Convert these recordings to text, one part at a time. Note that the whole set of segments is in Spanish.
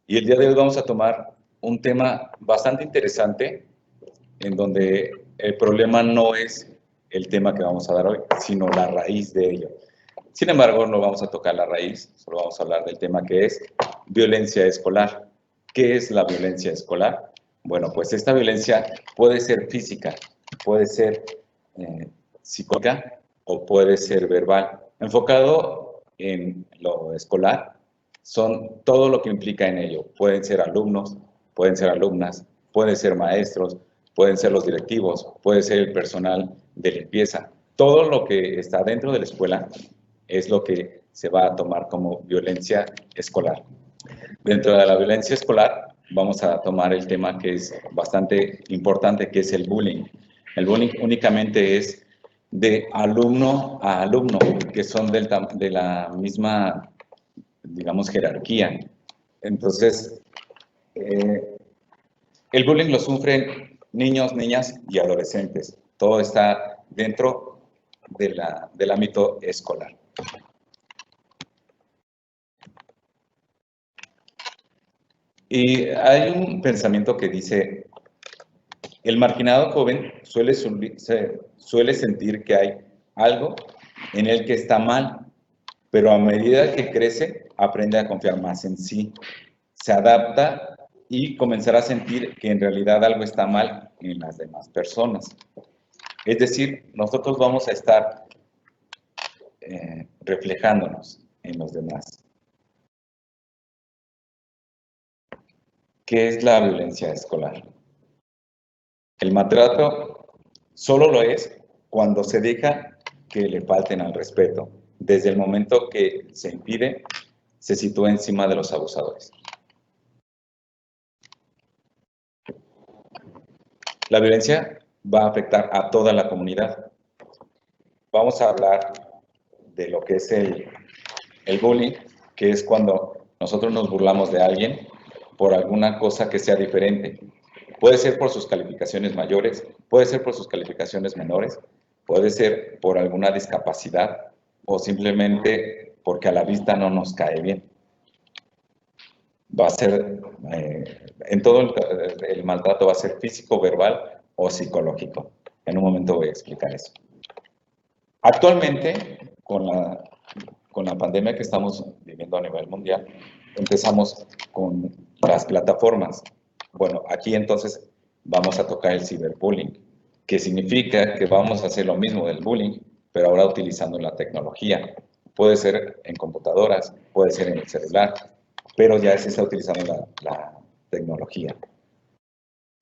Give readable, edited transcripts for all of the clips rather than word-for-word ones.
Y el día de hoy vamos a tomar un tema bastante interesante, en donde el problema no es el tema que vamos a dar hoy, sino la raíz de ello. Sin embargo, no vamos a tocar la raíz, solo vamos a hablar del tema que es violencia escolar. ¿Qué es la violencia escolar? Bueno, pues esta violencia puede ser física, puede ser psicológica o puede ser verbal. Enfocado en lo escolar, son todo lo que implica en ello. Pueden ser alumnos, pueden ser alumnas, pueden ser maestros, pueden ser los directivos, puede ser el personal de limpieza. Todo lo que está dentro de la escuela es lo que se va a tomar como violencia escolar. Dentro de la violencia escolar vamos a tomar el tema que es bastante importante, que es el bullying. El bullying únicamente es de alumno a alumno, que son de la misma, digamos, jerarquía. Entonces, el bullying lo sufren niños, niñas y adolescentes. Todo está dentro del ámbito escolar. Y hay un pensamiento que dice, el marginado joven suele sentir que hay algo en él que está mal, pero a medida que crece, aprende a confiar más en sí, se adapta y comenzará a sentir que en realidad algo está mal en las demás personas. Es decir, nosotros vamos a estar reflejándonos en los demás. ¿Qué es la violencia escolar? El maltrato solo lo es cuando se deja que le falten al respeto. Desde el momento que se impide, se sitúa encima de los abusadores. La violencia va a afectar a toda la comunidad. Vamos a hablar de lo que es el bullying, que es cuando nosotros nos burlamos de alguien por alguna cosa que sea diferente. Puede ser por sus calificaciones mayores, puede ser por sus calificaciones menores, puede ser por alguna discapacidad o simplemente porque a la vista no nos cae bien. Va a ser, en todo el maltrato va a ser físico, verbal o psicológico. En un momento voy a explicar eso. Actualmente, con la pandemia que estamos viviendo a nivel mundial, empezamos con las plataformas. Bueno, aquí entonces vamos a tocar el ciberbullying, que significa que vamos a hacer lo mismo del bullying, pero ahora utilizando la tecnología. Puede ser en computadoras, puede ser en el celular, pero ya se está utilizando la tecnología.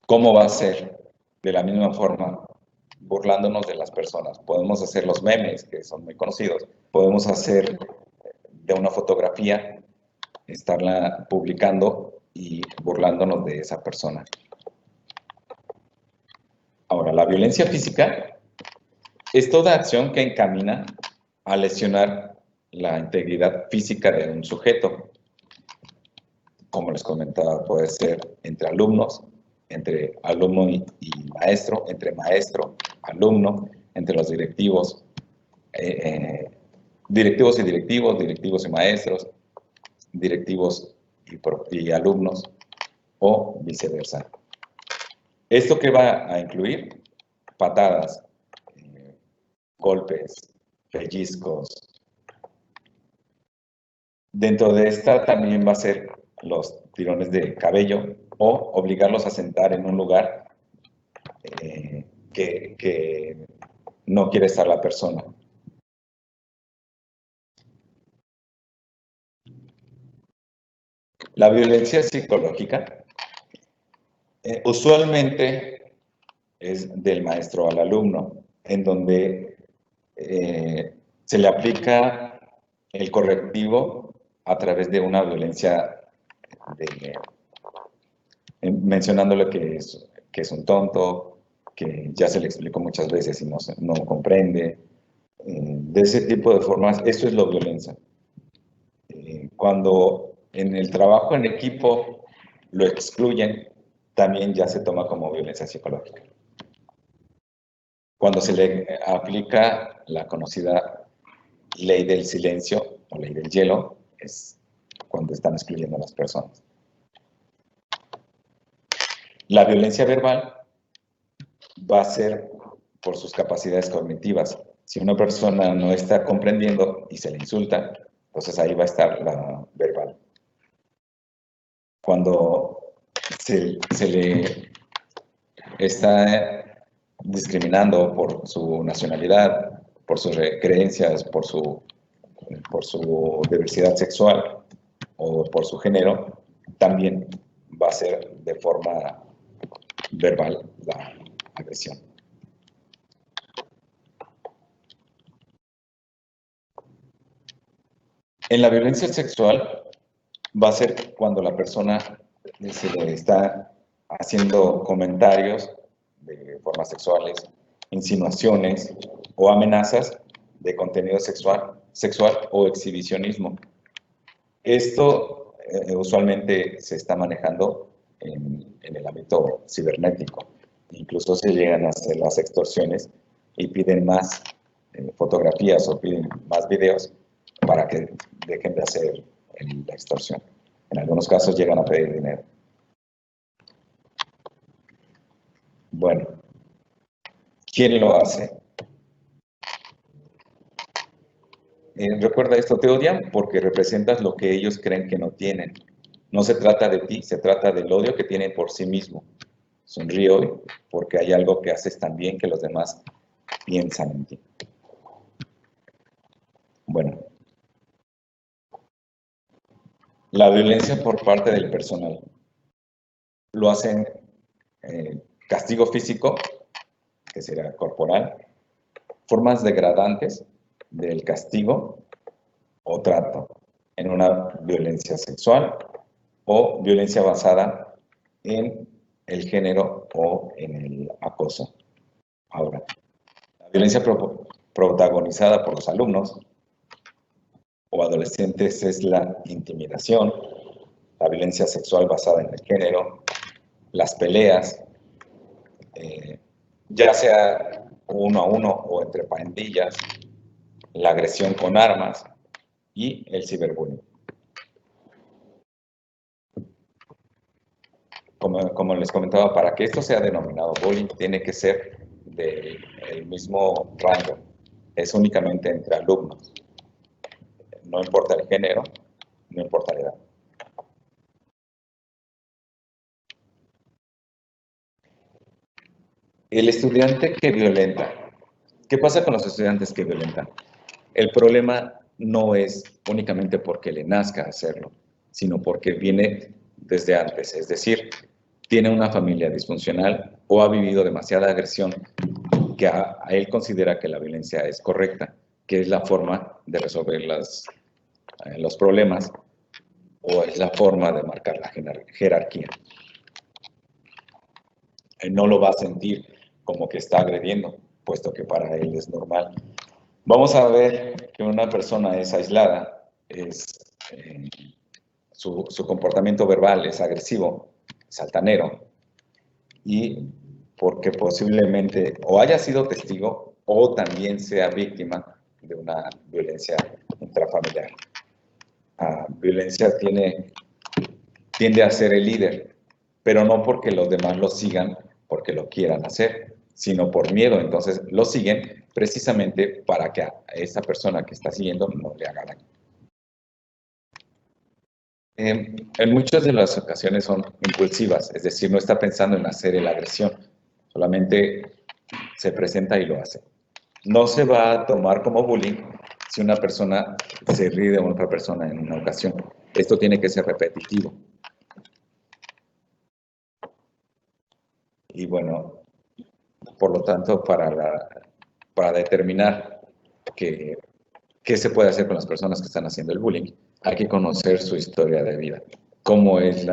¿Cómo va a ser? De la misma forma, burlándonos de las personas. Podemos hacer los memes, que son muy conocidos. Podemos hacer de una fotografía, estarla publicando y burlándonos de esa persona. Ahora, la violencia física es toda acción que encamina a lesionar la integridad física de un sujeto. Como les comentaba, puede ser entre alumnos, entre alumno y maestro, entre maestro, alumno, entre los directivos, directivos y directivos, directivos y maestros, directivos y alumnos, o viceversa. ¿Esto qué va a incluir? Patadas, golpes, pellizcos. Dentro de esta también va a ser los tirones de cabello o obligarlos a sentar en un lugar que no quiere estar la persona. La violencia psicológica usualmente es del maestro al alumno, en donde se le aplica el correctivo a través de una violencia mencionándole que es un tonto, que ya se le explicó muchas veces y no comprende. De ese tipo de formas, eso es la violencia. Cuando en el trabajo en equipo lo excluyen, también ya se toma como violencia psicológica. Cuando se le aplica la conocida ley del silencio o ley del hielo, es cuando están excluyendo a las personas. La violencia verbal va a ser por sus capacidades cognitivas. Si una persona no está comprendiendo y se le insulta, entonces ahí va a estar la verbal. Cuando se le está discriminando por su nacionalidad, por sus creencias, por su diversidad sexual o por su género, también va a ser de forma verbal la agresión. En la violencia sexual va a ser cuando la persona se le está haciendo comentarios de formas sexuales, insinuaciones o amenazas de contenido sexual o exhibicionismo. Esto usualmente se está manejando en el ámbito cibernético. Incluso se llegan a hacer las extorsiones y piden más fotografías o piden más videos para que dejen de hacer la extorsión. En algunos casos llegan a pedir dinero. Bueno, ¿quién lo hace? Recuerda esto, te odian porque representas lo que ellos creen que no tienen. No se trata de ti, se trata del odio que tienen por sí mismo. Sonríe hoy porque hay algo que haces tan bien que los demás piensan en ti. Bueno, la violencia por parte del personal. Lo hacen castigo físico, que será corporal, formas degradantes del castigo o trato en una violencia sexual o violencia basada en el género o en el acoso. Ahora, la violencia protagonizada por los alumnos o adolescentes es la intimidación, la violencia sexual basada en el género, las peleas, ya sea uno a uno o entre pandillas, la agresión con armas y el ciberbullying. Como les comentaba, para que esto sea denominado bullying, tiene que ser del mismo rango. Es únicamente entre alumnos. No importa el género, no importa la edad. El estudiante que violenta. ¿Qué pasa con los estudiantes que violentan? El problema no es únicamente porque le nazca hacerlo, sino porque viene desde antes. Es decir, tiene una familia disfuncional o ha vivido demasiada agresión que a él considera que la violencia es correcta, que es la forma de resolver los problemas o es la forma de marcar la jerarquía. Él no lo va a sentir como que está agrediendo, puesto que para él es normal. Vamos a ver que una persona es aislada, su comportamiento verbal es agresivo, es altanero, y porque posiblemente o haya sido testigo o también sea víctima de una violencia intrafamiliar. Violencia tiende a ser el líder, pero no porque los demás lo sigan porque lo quieran hacer, sino por miedo. Entonces lo siguen precisamente para que a esa persona que está siguiendo no le haga daño. En muchas de las ocasiones son impulsivas, es decir, no está pensando en hacer la agresión, solamente se presenta y lo hace. No se va a tomar como bullying si una persona se ríe de otra persona en una ocasión. Esto tiene que ser repetitivo. Y bueno, por lo tanto, para determinar qué se puede hacer con las personas que están haciendo el bullying, hay que conocer su historia de vida, cómo es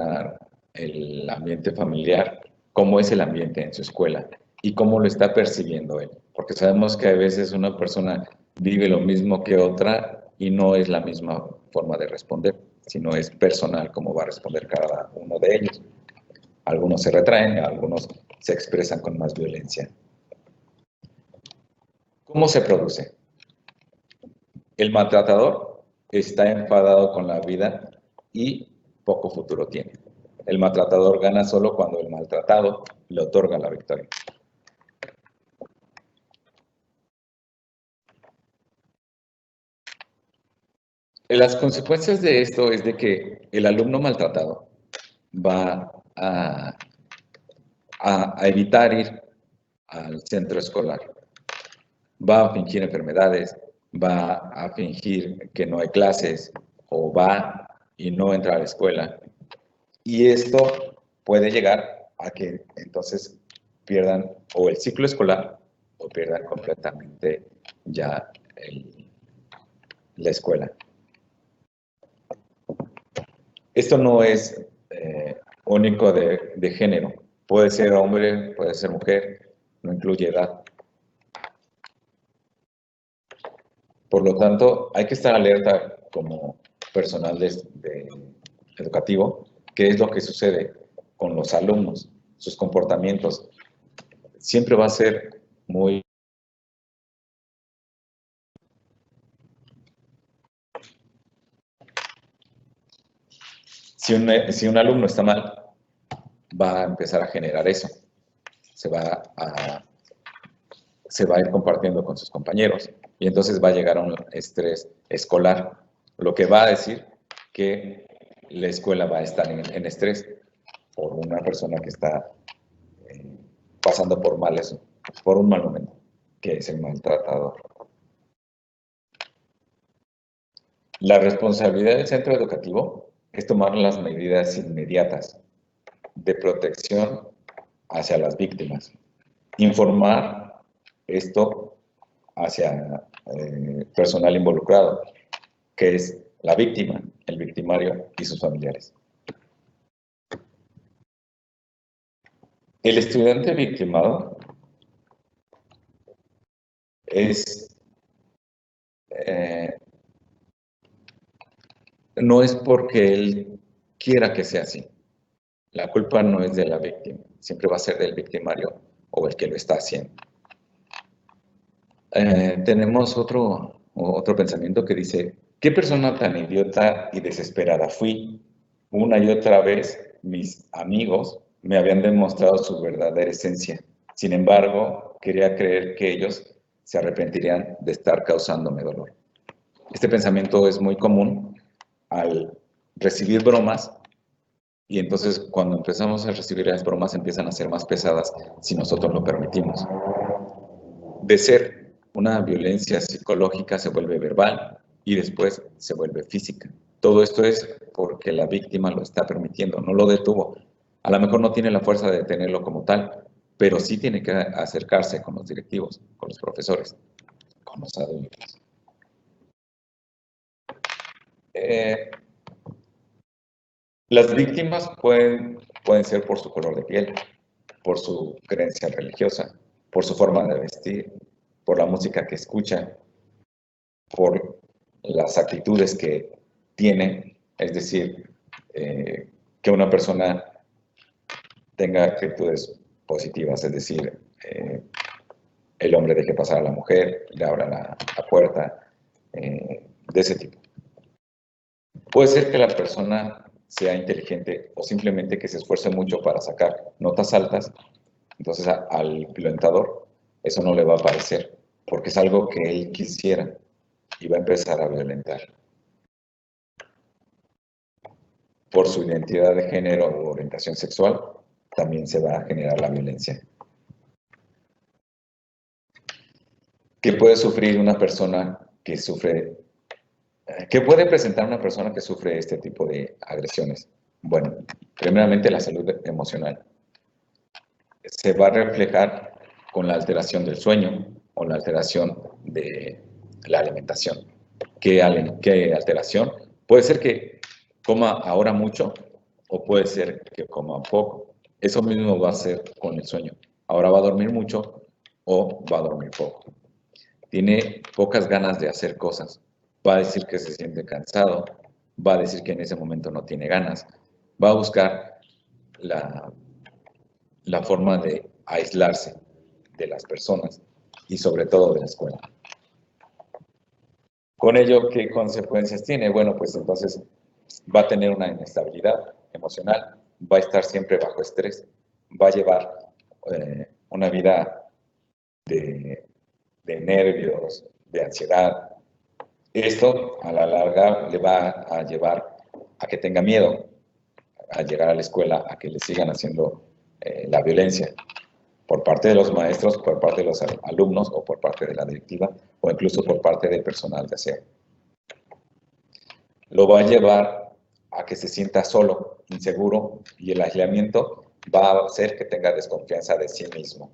el ambiente familiar, cómo es el ambiente en su escuela y cómo lo está percibiendo él. Porque sabemos que a veces una persona vive lo mismo que otra y no es la misma forma de responder, sino es personal cómo va a responder cada uno de ellos. Algunos se retraen, algunos se expresan con más violencia. ¿Cómo se produce? El maltratador está enfadado con la vida y poco futuro tiene. El maltratador gana solo cuando el maltratado le otorga la victoria. Las consecuencias de esto es de que el alumno maltratado va a evitar ir al centro escolar. Va a fingir enfermedades, va a fingir que no hay clases, o va y no entra a la escuela. Y esto puede llegar a que entonces pierdan o el ciclo escolar o pierdan completamente ya la escuela. Esto no es único de género. Puede ser hombre, puede ser mujer, no incluye edad. Por lo tanto, hay que estar alerta como personal educativo, qué es lo que sucede con los alumnos, sus comportamientos. Siempre va a ser muy... Si un alumno está mal, va a empezar a generar eso. Se va a ir compartiendo con sus compañeros y entonces va a llegar a un estrés escolar, lo que va a decir que la escuela va a estar en estrés por una persona que está pasando por un mal momento, que es el maltratador. La responsabilidad del centro educativo es tomar las medidas inmediatas de protección hacia las víctimas, informar esto hacia personal involucrado, que es la víctima, el victimario y sus familiares. El estudiante victimado no es porque él quiera que sea así. La culpa no es de la víctima, siempre va a ser del victimario o el que lo está haciendo. Tenemos otro pensamiento que dice, ¿qué persona tan idiota y desesperada fui? Una y otra vez mis amigos me habían demostrado su verdadera esencia. Sin embargo, quería creer que ellos se arrepentirían de estar causándome dolor. Este pensamiento es muy común al recibir bromas y entonces cuando empezamos a recibir las bromas empiezan a ser más pesadas si nosotros lo permitimos. De ser una violencia psicológica se vuelve verbal y después se vuelve física. Todo esto es porque la víctima lo está permitiendo, no lo detuvo. A lo mejor no tiene la fuerza de detenerlo como tal, pero sí tiene que acercarse con los directivos, con los profesores, con los adultos. Las víctimas pueden ser por su color de piel, por su creencia religiosa, por su forma de vestir, por la música que escuchan, por las actitudes que tienen, es decir, que una persona tenga actitudes positivas, es decir, el hombre deje pasar a la mujer, le abra la puerta, de ese tipo. Puede ser que la persona sea inteligente o simplemente que se esfuerce mucho para sacar notas altas, entonces al violentador eso no le va a parecer, porque es algo que él quisiera y va a empezar a violentar. Por su identidad de género o orientación sexual, también se va a generar la violencia. ¿Qué puede sufrir una persona que sufre? ¿Qué puede presentar una persona que sufre este tipo de agresiones? Bueno, primeramente la salud emocional. Se va a reflejar con la alteración del sueño o la alteración de la alimentación. ¿Qué alteración? Puede ser que coma ahora mucho o puede ser que coma poco. Eso mismo va a ser con el sueño. Ahora va a dormir mucho o va a dormir poco. Tiene pocas ganas de hacer cosas. Va a decir que se siente cansado, va a decir que en ese momento no tiene ganas. Va a buscar la forma de aislarse de las personas y sobre todo de la escuela. Con ello, ¿qué consecuencias tiene? Bueno, pues entonces va a tener una inestabilidad emocional, va a estar siempre bajo estrés, va a llevar una vida de nervios, de ansiedad. Esto a la larga le va a llevar a que tenga miedo a llegar a la escuela, a que le sigan haciendo la violencia por parte de los maestros, por parte de los alumnos o por parte de la directiva o incluso por parte del personal de aseo. Lo va a llevar a que se sienta solo, inseguro, y el aislamiento va a hacer que tenga desconfianza de sí mismo.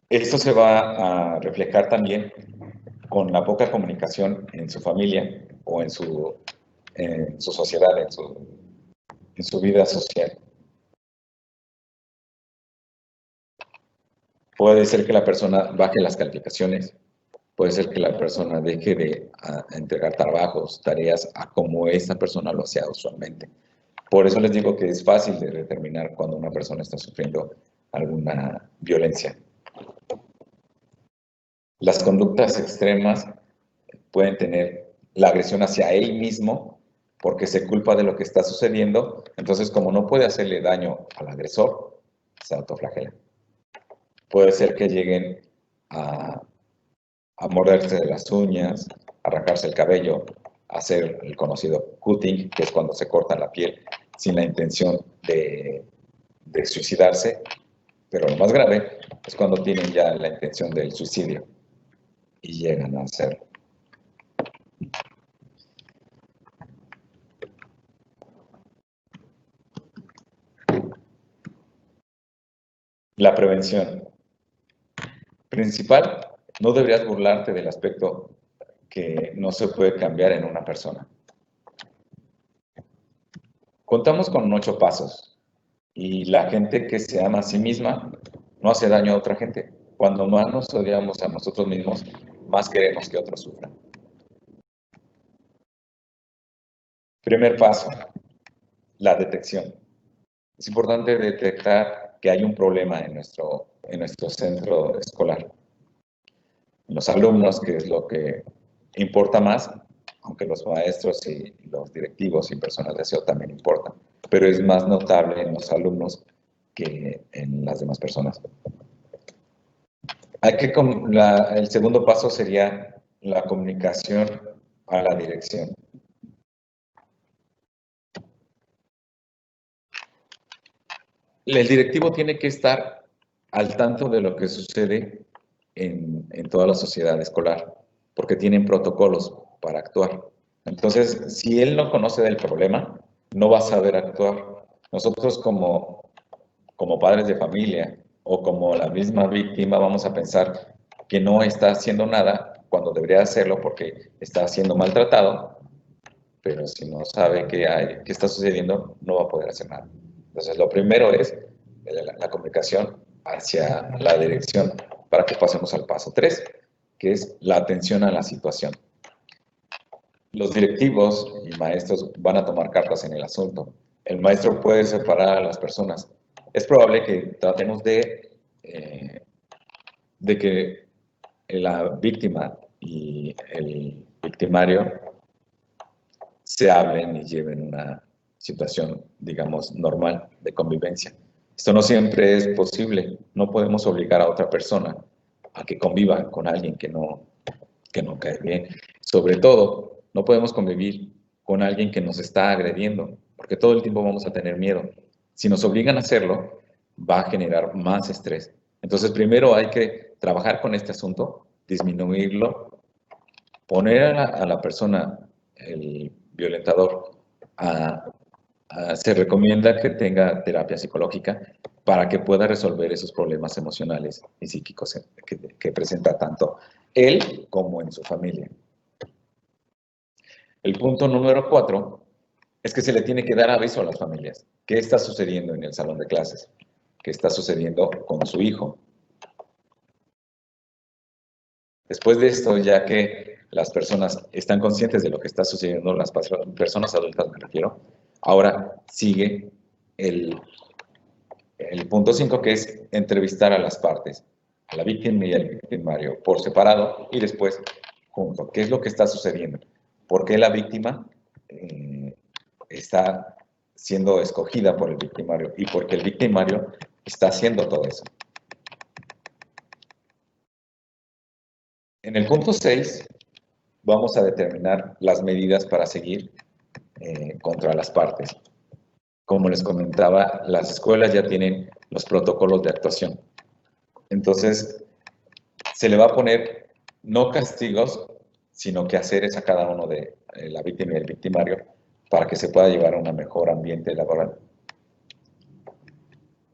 Esto se va a reflejar también con la poca comunicación en su familia o en su sociedad, en su vida social. Puede ser que la persona baje las calificaciones, puede ser que la persona deje de entregar trabajos, tareas, a como esa persona lo hacía usualmente. Por eso les digo que es fácil de determinar cuando una persona está sufriendo alguna violencia. Las conductas extremas pueden tener la agresión hacia él mismo porque se culpa de lo que está sucediendo, entonces como no puede hacerle daño al agresor, se autoflagela. Puede ser que lleguen a morderse de las uñas, arrancarse el cabello, hacer el conocido cutting, que es cuando se corta la piel sin la intención de suicidarse, pero lo más grave es cuando tienen ya la intención del suicidio y llegan a hacerlo. La prevención. Principal, no deberías burlarte del aspecto que no se puede cambiar en una persona. Contamos con 8 pasos y la gente que se ama a sí misma no hace daño a otra gente. Cuando más nos odiamos a nosotros mismos, más queremos que otros sufran. Primer paso, la detección. Es importante detectar que hay un problema en nuestro centro escolar. En los alumnos, que es lo que importa más, aunque los maestros y los directivos y personas de aseo también importan, pero es más notable en los alumnos que en las demás personas. El segundo paso sería la comunicación a la dirección. El directivo tiene que estar al tanto de lo que sucede en toda la sociedad escolar, porque tienen protocolos para actuar. Entonces, si él no conoce del problema, no va a saber actuar. Nosotros como padres de familia o como la misma víctima vamos a pensar que no está haciendo nada cuando debería hacerlo porque está siendo maltratado, pero si no sabe qué está sucediendo, no va a poder hacer nada. Entonces, lo primero es la comunicación hacia la dirección para que pasemos al paso 3, que es la atención a la situación. Los directivos y maestros van a tomar cartas en el asunto. El maestro puede separar a las personas. Es probable que tratemos de que la víctima y el victimario se hablen y lleven una situación, digamos, normal de convivencia. Esto no siempre es posible. No podemos obligar a otra persona a que conviva con alguien que no cae bien. Sobre todo, no podemos convivir con alguien que nos está agrediendo, porque todo el tiempo vamos a tener miedo. Si nos obligan a hacerlo, va a generar más estrés. Entonces, primero hay que trabajar con este asunto, disminuirlo, poner a la persona, el violentador, se recomienda que tenga terapia psicológica para que pueda resolver esos problemas emocionales y psíquicos que presenta tanto él como en su familia. El punto número 4 es que se le tiene que dar aviso a las familias. ¿Qué está sucediendo en el salón de clases? ¿Qué está sucediendo con su hijo? Después de esto, ya que las personas están conscientes de lo que está sucediendo, las personas adultas me refiero, ahora sigue el punto 5, que es entrevistar a las partes, a la víctima y al victimario, por separado y después junto. ¿Qué es lo que está sucediendo? ¿Por qué la víctima está siendo escogida por el victimario y porque el victimario está haciendo todo eso. En el punto 6 vamos a determinar las medidas para seguir contra las partes. Como les comentaba, las escuelas ya tienen los protocolos de actuación. Entonces, se le va a poner no castigos, sino quehaceres a cada uno de la víctima y el victimario para que se pueda llevar a un mejor ambiente laboral.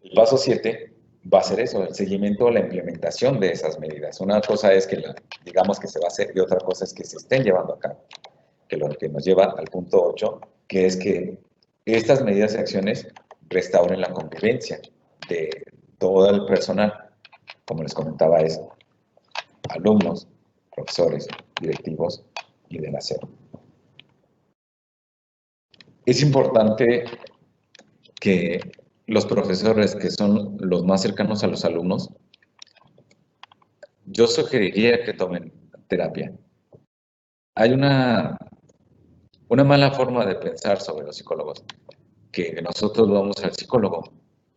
El paso 7 va a ser eso, el seguimiento o la implementación de esas medidas. Una cosa es que digamos que se va a hacer y otra cosa es que se estén llevando a cabo. Que lo que nos lleva al punto 8, que es que estas medidas y acciones restauren la convivencia de todo el personal. Como les comentaba, es alumnos, profesores, directivos y del aseo. Es importante que los profesores, que son los más cercanos a los alumnos, yo sugeriría que tomen terapia. Hay una mala forma de pensar sobre los psicólogos, que nosotros vamos al psicólogo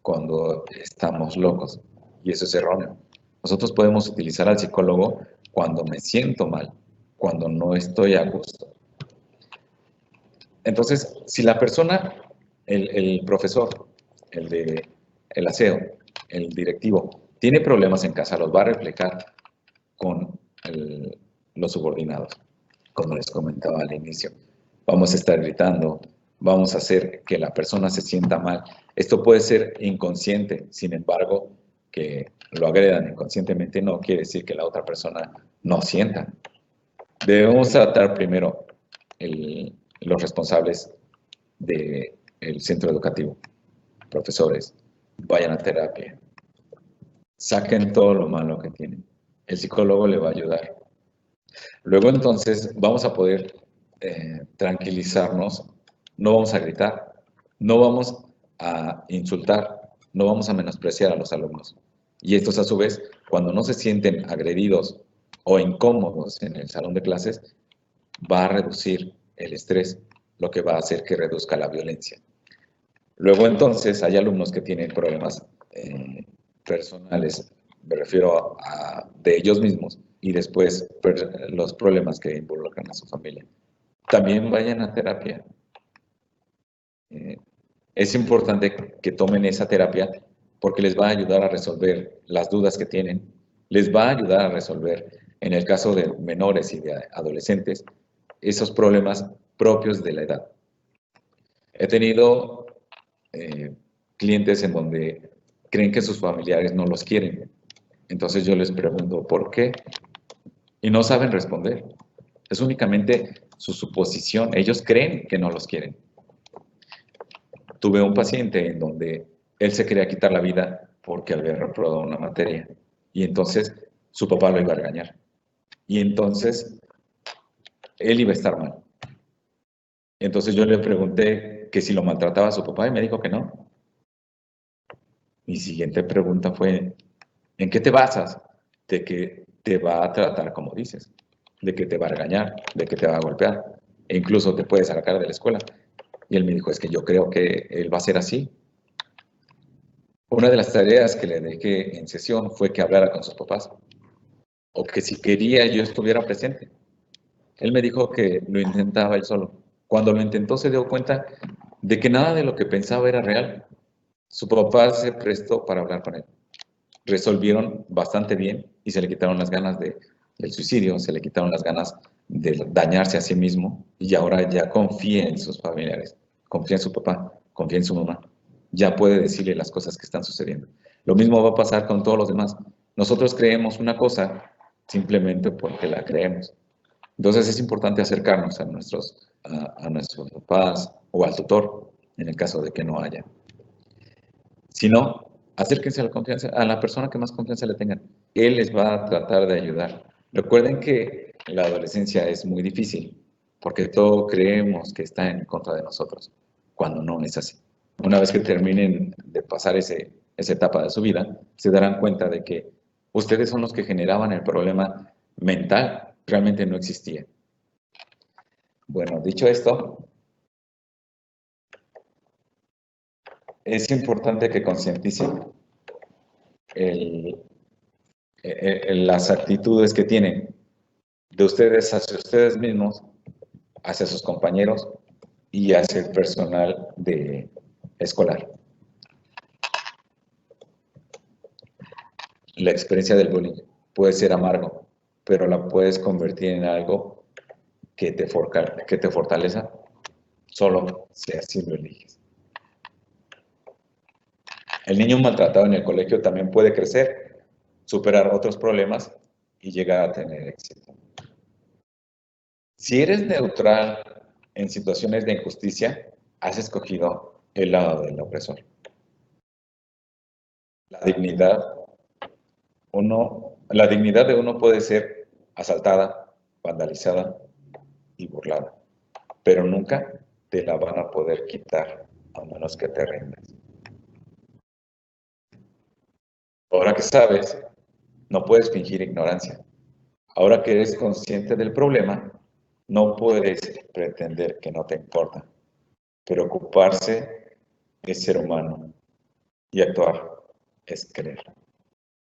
cuando estamos locos, y eso es erróneo. Nosotros podemos utilizar al psicólogo cuando me siento mal, cuando no estoy a gusto. Entonces, si la persona, el profesor, el aseo, el directivo, tiene problemas en casa, los va a reflejar con los subordinados, como les comentaba al inicio. Vamos a estar gritando, vamos a hacer que la persona se sienta mal. Esto puede ser inconsciente, sin embargo, que lo agredan inconscientemente no quiere decir que la otra persona no sienta. Debemos tratar primero los responsables del centro educativo, profesores, vayan a terapia, saquen todo lo malo que tienen. El psicólogo le va a ayudar. Luego entonces vamos a poder tranquilizarnos, no vamos a gritar, no vamos a insultar, no vamos a menospreciar a los alumnos. Y estos a su vez, cuando no se sienten agredidos o incómodos en el salón de clases, va a reducir el estrés, lo que va a hacer que reduzca la violencia. Luego entonces hay alumnos que tienen problemas personales, me refiero de ellos mismos, y después los problemas que involucran a su familia. También vayan a terapia. Es importante que tomen esa terapia porque les va a ayudar a resolver las dudas que tienen, les va a ayudar a resolver, en el caso de menores y de adolescentes, esos problemas propios de la edad. He tenido clientes en donde creen que sus familiares no los quieren. Entonces yo les pregunto, ¿por qué? Y no saben responder. Es únicamente su suposición. Ellos creen que no los quieren. Tuve un paciente en donde él se quería quitar la vida porque había reprobado una materia. Y entonces su papá lo iba a regañar. Y entonces él iba a estar mal. Entonces yo le pregunté que si lo maltrataba a su papá y me dijo que no. Mi siguiente pregunta fue, ¿en qué te basas? De que te va a tratar como dices, de que te va a regañar, de que te va a golpear, e incluso te puede sacar de la escuela. Y él me dijo, es que yo creo que él va a ser así. Una de las tareas que le dejé en sesión fue que hablara con sus papás, o que si quería yo estuviera presente. Él me dijo que lo intentaba él solo. Cuando lo intentó se dio cuenta de que nada de lo que pensaba era real. Su papá se prestó para hablar con él. Resolvieron bastante bien y se le quitaron las ganas del suicidio, se le quitaron las ganas de dañarse a sí mismo y ahora ya confía en sus familiares, confía en su papá, confía en su mamá, ya puede decirle las cosas que están sucediendo. Lo mismo va a pasar con todos los demás. Nosotros creemos una cosa simplemente porque la creemos. Entonces es importante acercarnos a nuestros papás o al tutor en el caso de que no haya. Si no, acérquense a la persona que más confianza le tengan. Él les va a tratar de ayudar. Recuerden que la adolescencia es muy difícil, porque todo creemos que está en contra de nosotros, cuando no es así. Una vez que terminen de pasar esa etapa de su vida, se darán cuenta de que ustedes son los que generaban el problema mental, realmente no existía. Bueno, dicho esto, es importante que concienticen las actitudes que tienen de ustedes hacia ustedes mismos, hacia sus compañeros y hacia el personal escolar. La experiencia del bullying puede ser amargo, pero la puedes convertir en algo que te fortaleza solo si así lo eliges. El niño maltratado en el colegio también puede crecer, superar otros problemas y llegar a tener éxito. Si eres neutral en situaciones de injusticia, has escogido el lado del opresor. La dignidad de uno puede ser asaltada, vandalizada y burlada, pero nunca te la van a poder quitar a menos que te rindas. Ahora que sabes, no puedes fingir ignorancia. Ahora que eres consciente del problema, no puedes pretender que no te importa. Preocuparse es ser humano y actuar es querer.